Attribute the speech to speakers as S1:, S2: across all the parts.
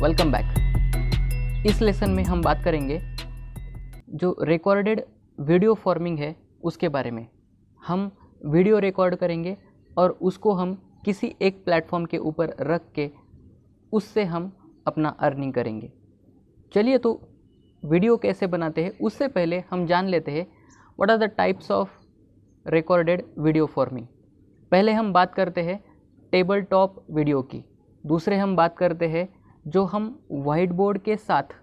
S1: Welcome back. इस lesson में हम बात करेंगे जो रिकॉर्डेड वीडियो फॉर्मिंग है उसके बारे में। हम वीडियो रिकॉर्ड करेंगे और उसको हम किसी एक प्लेटफॉर्म के ऊपर रख के उससे हम अपना अर्निंग करेंगे। चलिए तो वीडियो कैसे बनाते हैं उससे पहले हम जान लेते हैं what are the types of recorded video forming. पहले हम बात करते हैं टेबल टॉप वीडियो की। दूसरे हम बात करते हैं जो हम वाइट बोर्ड के साथ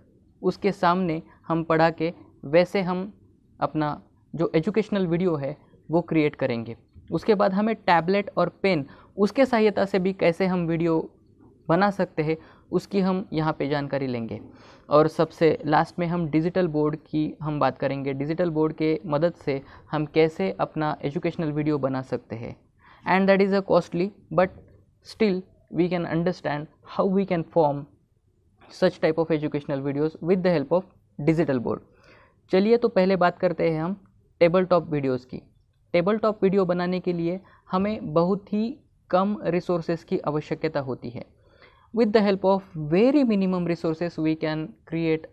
S1: उसके सामने हम पढ़ा के वैसे हम अपना जो एजुकेशनल वीडियो है वो क्रिएट करेंगे। उसके बाद हमें टैबलेट और पेन उसके सहायता से भी कैसे हम वीडियो बना सकते हैं उसकी हम यहाँ पे जानकारी लेंगे। और सबसे लास्ट में हम डिजिटल बोर्ड की हम बात करेंगे। डिजिटल बोर्ड के मदद से हम कैसे अपना एजुकेशनल वीडियो बना सकते हैं। And that is a costly but still we can understand how we can form such type of educational videos with the help of digital board. चलिए तो पहले बात करते हैं हम टेबल टॉप वीडियोज़ की। टेबल टॉप वीडियो बनाने के लिए हमें बहुत ही कम रिसोर्सेज की आवश्यकता होती है। With the help of very minimum resources we can create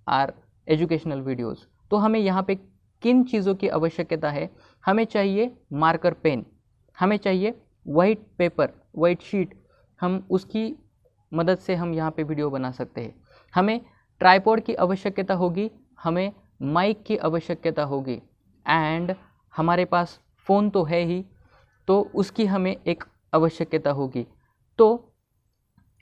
S1: our educational videos. तो हमें यहाँ पे किन चीज़ों की आवश्यकता है? हमें चाहिए मार्कर पेन, हमें चाहिए वाइट पेपर, वाइट शीट, हम उसकी मदद से हम यहाँ पे वीडियो बना सकते हैं। हमें ट्राइपॉड की आवश्यकता होगी, हमें माइक की आवश्यकता होगी एंड हमारे पास फ़ोन तो है ही, तो उसकी हमें एक आवश्यकता होगी। तो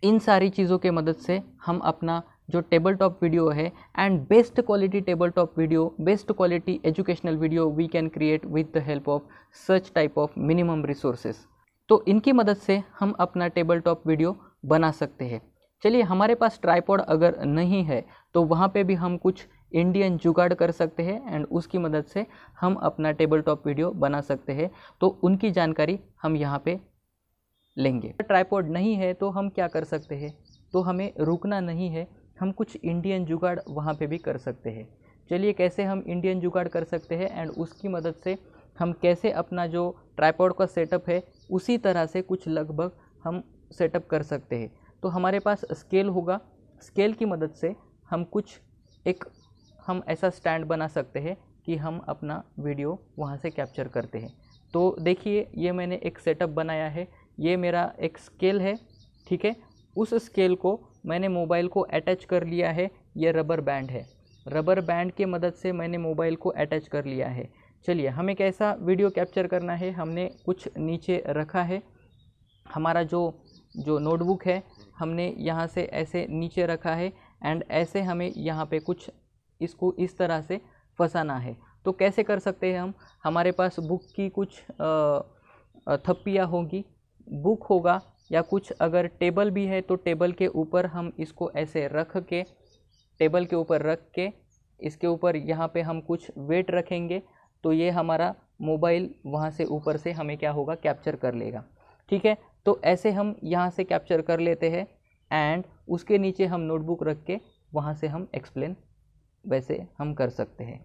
S1: इन सारी चीज़ों के मदद से हम अपना जो टेबल टॉप वीडियो है and best quality table top video, best quality educational video we can create with the help of such type of minimum resources. तो इनकी मदद से हम अपना टेबल टॉप वीडियो बना सकते हैं। चलिए, हमारे पास ट्राइपॉड अगर नहीं है तो वहाँ पे भी हम कुछ इंडियन जुगाड़ कर सकते हैं एंड उसकी मदद से हम अपना टेबल टॉप वीडियो बना सकते हैं। तो उनकी जानकारी हम यहाँ पे लेंगे। ट्राइपॉड नहीं है तो हम क्या कर सकते हैं? तो हमें रुकना नहीं है, हम कुछ इंडियन जुगाड़ वहाँ पे भी कर सकते हैं। चलिए, कैसे हम इंडियन जुगाड़ कर सकते हैं एंड उसकी मदद से हम कैसे अपना जो ट्राइपॉड का सेटअप है उसी तरह से कुछ लगभग हम सेटअप कर सकते हैं। तो हमारे पास स्केल होगा, स्केल की मदद से हम कुछ हम ऐसा स्टैंड बना सकते हैं कि हम अपना वीडियो वहाँ से कैप्चर करते हैं। तो देखिए, ये मैंने एक सेटअप बनाया है, ये मेरा एक स्केल है, ठीक है। उस स्केल को मैंने मोबाइल को अटैच कर लिया है, ये रबर बैंड है, रबर बैंड की मदद से मैंने मोबाइल को अटैच कर लिया है। चलिए, हमें कैसा वीडियो कैप्चर करना है? हमने कुछ नीचे रखा है, हमारा जो नोटबुक है हमने यहाँ से ऐसे नीचे रखा है एंड ऐसे हमें यहाँ पे कुछ इसको इस तरह से फंसाना है। तो कैसे कर सकते हैं हम? हमारे पास बुक की कुछ थप्पियाँ होंगी, बुक होगा या कुछ अगर टेबल भी है तो टेबल के ऊपर हम इसको ऐसे रख के, टेबल के ऊपर रख के इसके ऊपर यहाँ पे हम कुछ वेट रखेंगे तो ये हमारा मोबाइल वहाँ से ऊपर से हमें क्या होगा, कैप्चर कर लेगा, ठीक है। तो ऐसे हम यहाँ से कैप्चर कर लेते हैं एंड उसके नीचे हम नोटबुक रख के वहाँ से हम एक्सप्लेन वैसे हम कर सकते हैं।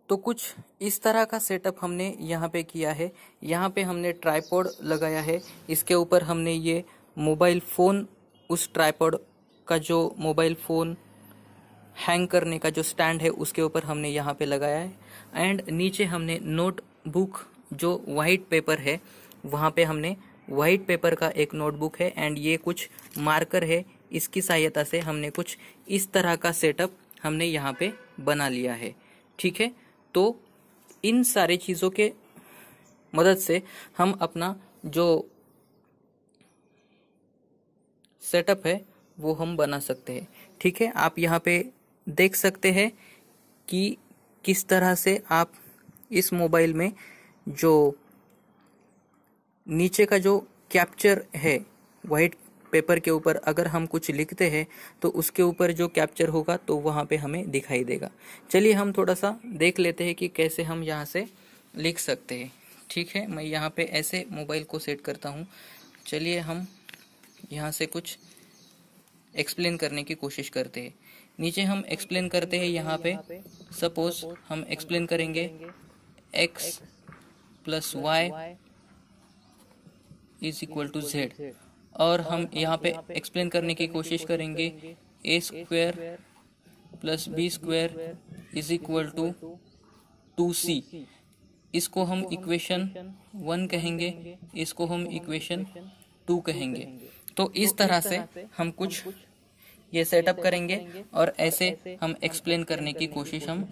S1: तो कुछ इस तरह का सेटअप हमने यहाँ पे किया है। यहाँ पे हमने ट्राइपॉड लगाया है, इसके ऊपर हमने ये मोबाइल फ़ोन, उस ट्राइपॉड का जो मोबाइल फ़ोन हैंग करने का जो स्टैंड है उसके ऊपर हमने यहाँ पे लगाया है एंड नीचे हमने नोटबुक जो वाइट पेपर है वहाँ पे हमने वाइट पेपर का एक नोटबुक है एंड ये कुछ मार्कर है, इसकी सहायता से हमने कुछ इस तरह का सेटअप हमने यहाँ पे बना लिया है, ठीक है। तो इन सारी चीज़ों के मदद से हम अपना जो सेटअप है वो हम बना सकते हैं, ठीक है। आप यहाँ पे देख सकते हैं कि किस तरह से आप इस मोबाइल में जो नीचे का जो कैप्चर है वाइट पेपर के ऊपर अगर हम कुछ लिखते हैं तो उसके ऊपर जो कैप्चर होगा तो वहाँ पे हमें दिखाई देगा। चलिए, हम थोड़ा सा देख लेते हैं कि कैसे हम यहाँ से लिख सकते हैं, ठीक है। मैं यहाँ पे ऐसे मोबाइल को सेट करता हूँ। चलिए, हम यहाँ से कुछ एक्सप्लेन करने की कोशिश करते हैं। नीचे हम एक्सप्लेन करते हैं, यहाँ पे सपोज हम एक्सप्लेन करेंगे x + y = z। और हम यहाँ पे एक्सप्लेन करने की कोशिश करेंगे a² + b² = 2c। इसको हम इक्वेशन 1 कहेंगे, इसको हम इक्वेशन 2 कहेंगे। तो इस तरह से हम कुछ ये सेटअप करेंगे और ऐसे हम एक्सप्लेन करने की कोशिश हम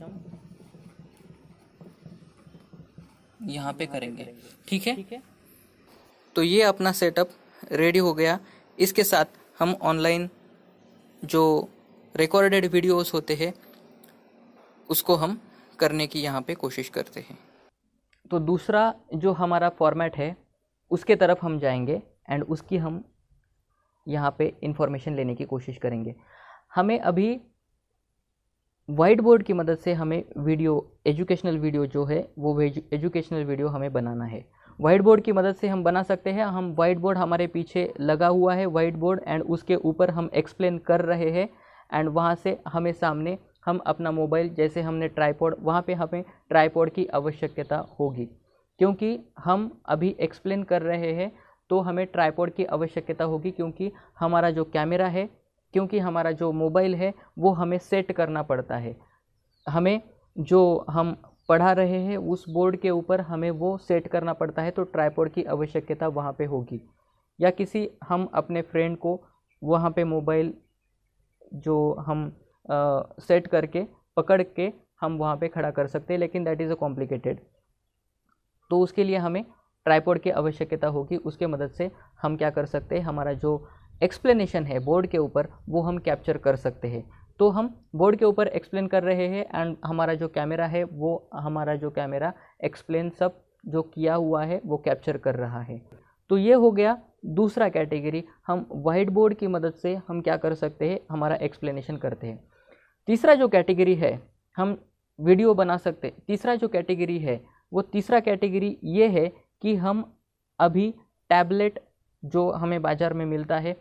S1: यहाँ पे करेंगे। ठीक है, तो ये अपना सेटअप रेडी हो गया। इसके साथ हम ऑनलाइन जो रिकॉर्डेड वीडियोस होते हैं उसको हम करने की यहाँ पे कोशिश करते हैं। तो दूसरा जो हमारा फॉर्मेट है उसके तरफ हम जाएंगे एंड उसकी हम यहाँ पे इंफॉर्मेशन लेने की कोशिश करेंगे। हमें अभी वाइट बोर्ड की मदद से हमें वीडियो, एजुकेशनल वीडियो जो है वो एजुकेशनल वीडियो हमें बनाना है। वाइट बोर्ड की मदद से हम बना सकते हैं। हम वाइट बोर्ड हमारे पीछे लगा हुआ है वाइट बोर्ड एंड उसके ऊपर हम एक्सप्लेन कर रहे हैं एंड वहाँ से हमें सामने हम अपना मोबाइल, जैसे हमने ट्राइपॉड, वहाँ पे हमें ट्राइपॉड की आवश्यकता होगी क्योंकि हम अभी एक्सप्लेन कर रहे हैं तो हमें ट्राइपॉड की आवश्यकता होगी क्योंकि हमारा जो कैमरा है, क्योंकि हमारा जो मोबाइल है वो हमें सेट करना पड़ता है। हमें जो हम पढ़ा रहे हैं उस बोर्ड के ऊपर हमें वो सेट करना पड़ता है, तो ट्राइपॉड की आवश्यकता वहाँ पे होगी। या किसी हम अपने फ्रेंड को वहाँ पे मोबाइल जो हम सेट करके पकड़ के हम वहाँ पे खड़ा कर सकते हैं, लेकिन दैट इज़ अ कॉम्प्लिकेटेड। तो उसके लिए हमें ट्राइपॉड की आवश्यकता होगी। उसके मदद से हम क्या कर सकते हैं, हमारा जो एक्सप्लेनेशन है बोर्ड के ऊपर वो हम कैप्चर कर सकते हैं। तो हम बोर्ड के ऊपर एक्सप्लेन कर रहे हैं एंड हमारा जो कैमरा है वो हमारा जो कैमरा एक्सप्लेन सब जो किया हुआ है वो कैप्चर कर रहा है। तो ये हो गया दूसरा कैटेगरी। हम वाइट बोर्ड की मदद से हम क्या कर सकते हैं, हमारा एक्सप्लेनेशन करते हैं। तीसरा जो कैटेगरी है हम वीडियो बना सकते। तीसरा जो कैटेगरी है वो तीसरा कैटेगरी ये है कि हम अभी टैबलेट जो हमें बाज़ार में मिलता है,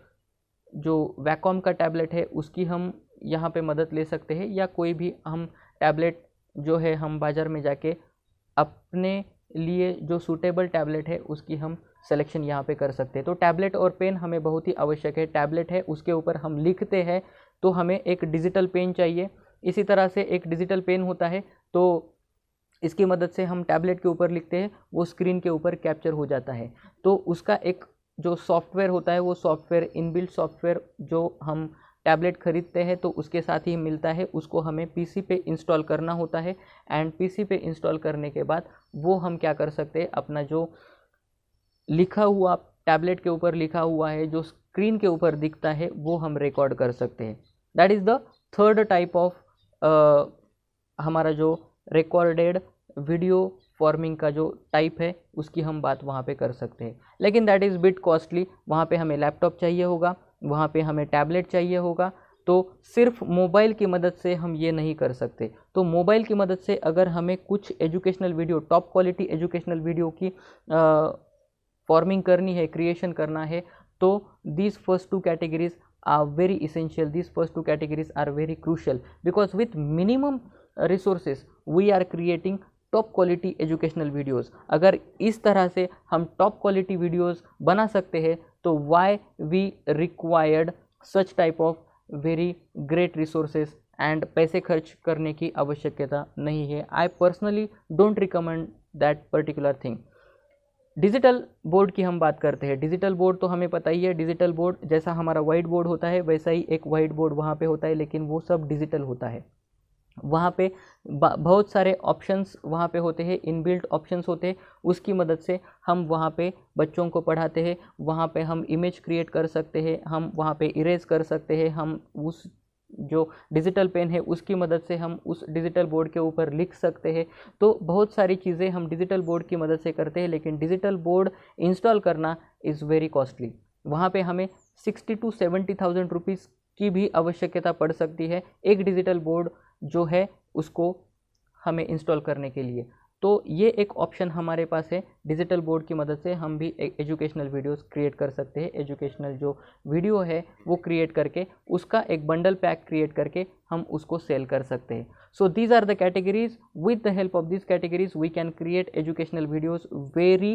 S1: जो वैकॉम का टैबलेट है उसकी हम यहाँ पे मदद ले सकते हैं, या कोई भी हम टैबलेट जो है हम बाज़ार में जाके अपने लिए जो सूटेबल टैबलेट है उसकी हम सिलेक्शन यहाँ पे कर सकते हैं। तो टैबलेट और पेन हमें बहुत ही आवश्यक है। टैबलेट है उसके ऊपर हम लिखते हैं तो हमें एक डिजिटल पेन चाहिए। इसी तरह से एक डिजिटल पेन होता है तो इसकी मदद से हम टैबलेट के ऊपर लिखते हैं, वो स्क्रीन के ऊपर कैप्चर हो जाता है। तो उसका एक जो सॉफ्टवेयर होता है वो सॉफ्टवेयर, इनबिल्ट सॉफ्टवेयर जो हम टैबलेट खरीदते हैं तो उसके साथ ही मिलता है, उसको हमें पीसी पे इंस्टॉल करना होता है एंड पीसी पे इंस्टॉल करने के बाद वो हम क्या कर सकते हैं, अपना जो लिखा हुआ टैबलेट के ऊपर लिखा हुआ है जो स्क्रीन के ऊपर दिखता है वो हम रिकॉर्ड कर सकते हैं। That is the third type of हमारा जो रिकॉर्डेड वीडियो फॉर्मिंग का जो टाइप है उसकी हम बात वहाँ पे कर सकते हैं, लेकिन दैट इज़ बिट कॉस्टली। वहाँ पे हमें लैपटॉप चाहिए होगा, वहाँ पे हमें टैबलेट चाहिए होगा, तो सिर्फ मोबाइल की मदद से हम ये नहीं कर सकते। तो मोबाइल की मदद से अगर हमें कुछ educational video, top quality educational video की फॉर्मिंग करनी है, क्रिएशन करना है, तो these first two categories are very essential. These first two categories are very crucial because with minimum resources we are creating top quality educational videos. अगर इस तरह से हम टॉप क्वालिटी वीडियोस बना सकते हैं तो why we required such type of very great resources and पैसे खर्च करने की आवश्यकता नहीं है। I personally don't recommend that particular thing. Digital board की हम बात करते हैं। डिजिटल बोर्ड तो हमें पता ही है, डिजिटल बोर्ड जैसा हमारा वाइट बोर्ड होता है वैसा ही एक वाइट बोर्ड वहाँ पे होता है, लेकिन वो सब डिजिटल होता है। वहाँ पे बहुत सारे ऑप्शंस वहाँ पे होते हैं, इनबिल्ट ऑप्शंस होते हैं, उसकी मदद से हम वहाँ पे बच्चों को पढ़ाते हैं। वहाँ पे हम इमेज क्रिएट कर सकते हैं, हम वहाँ पे इरेज कर सकते हैं, हम उस जो डिजिटल पेन है उसकी मदद से हम उस डिजिटल बोर्ड के ऊपर लिख सकते हैं। तो बहुत सारी चीज़ें हम डिजिटल बोर्ड की मदद से करते हैं, लेकिन डिजिटल बोर्ड इंस्टॉल करना इज़ वेरी कॉस्टली। वहाँ पे हमें 60 to 70,000 रुपीज़ की भी आवश्यकता पड़ सकती है एक डिजिटल बोर्ड जो है उसको हमें इंस्टॉल करने के लिए। तो ये एक ऑप्शन हमारे पास है, डिजिटल बोर्ड की मदद से हम भी एक एजुकेशनल वीडियोस क्रिएट कर सकते हैं। एजुकेशनल जो वीडियो है वो क्रिएट करके उसका एक बंडल पैक क्रिएट करके हम उसको सेल कर सकते हैं। So these are the categories. With the help of these categories we can create educational videos, very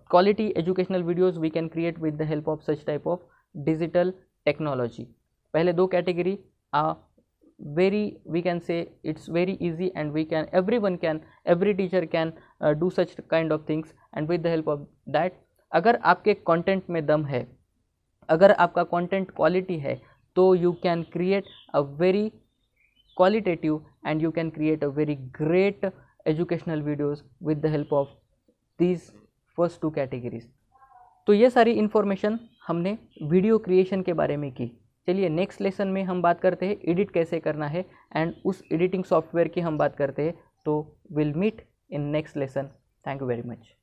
S1: quality educational videos we can create with the help of such type of digital technology. पहले दो category very, we can say it's very easy and we can, every teacher can do such kind of things, and with the help of that, अगर आपके content में दम है, अगर आपका content quality है, तो you can create a very qualitative and you can create a very great educational videos with the help of these first two categories. तो ये सारी इन्फॉर्मेशन हमने वीडियो क्रिएशन के बारे में की। चलिए नेक्स्ट लेसन में हम बात करते हैं एडिट कैसे करना है, एंड उस एडिटिंग सॉफ्टवेयर की हम बात करते हैं। तो will meet in next lesson. Thank you very much.